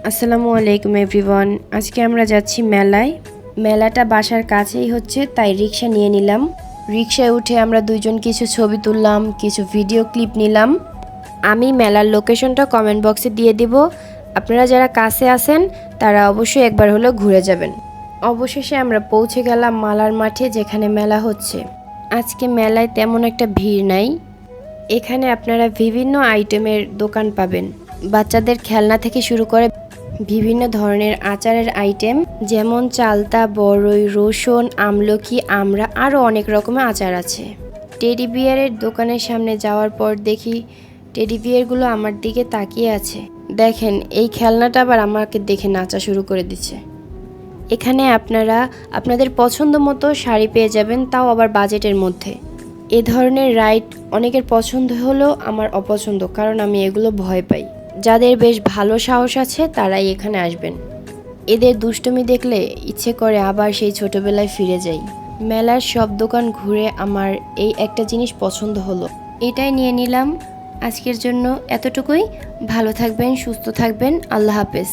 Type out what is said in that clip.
আসসালামু আলাইকুম এভরিওয়ান। আজকে আমরা যাচ্ছি মেলায়। মেলাটা বাসার কাছেই হচ্ছে, তাই রিক্সা নিয়ে নিলাম। রিক্সায় উঠে আমরা দুইজন কিছু ছবি তুললাম, কিছু ভিডিও ক্লিপ নিলাম। আমি মেলার লোকেশনটা কমেন্ট বক্সে দিয়ে দিব। আপনারা যারা কাছে আছেন তারা অবশ্যই একবার হলেও ঘুরে যাবেন। অবশেষে আমরা পৌঁছে গেলাম মালার মাঠে, যেখানে মেলা হচ্ছে। আজকে মেলায় তেমন একটা ভিড় নাই। এখানে আপনারা বিভিন্ন আইটেমের দোকান পাবেন। বাচ্চাদের খেলনা থেকে শুরু করে বিভিন্ন ধরনের আচারের আইটেম, যেমন চালতা, বড়ই, রসুন, আমলকি, আমড়া, আরও অনেক রকমের আচার আছে। টেডি বিয়ারের দোকানের সামনে যাওয়ার পর দেখি টেডি বিয়ারগুলো আমার দিকে তাকিয়ে আছে। দেখেন, এই খেলনাটা আবার আমাকে দেখে নাচা শুরু করে দিচ্ছে। এখানে আপনারা আপনাদের পছন্দ মতো শাড়ি পেয়ে যাবেন, তাও আবার বাজেটের মধ্যে। এ ধরনের রাইড অনেকের পছন্দ হলেও আমার অপছন্দ, কারণ আমি এগুলো ভয় পাই। যাদের বেশ ভালো সাহস আছে তারাই এখানে আসবেন। এদের দুষ্টুমি দেখলে ইচ্ছে করে আবার সেই ছোটবেলায় ফিরে যাই। মেলার সব দোকান ঘুরে আমার এই একটা জিনিস পছন্দ হলো, এটাই নিয়ে নিলাম। আজকের জন্য এতটুকুই। ভালো থাকবেন, সুস্থ থাকবেন। আল্লাহ হাফেজ।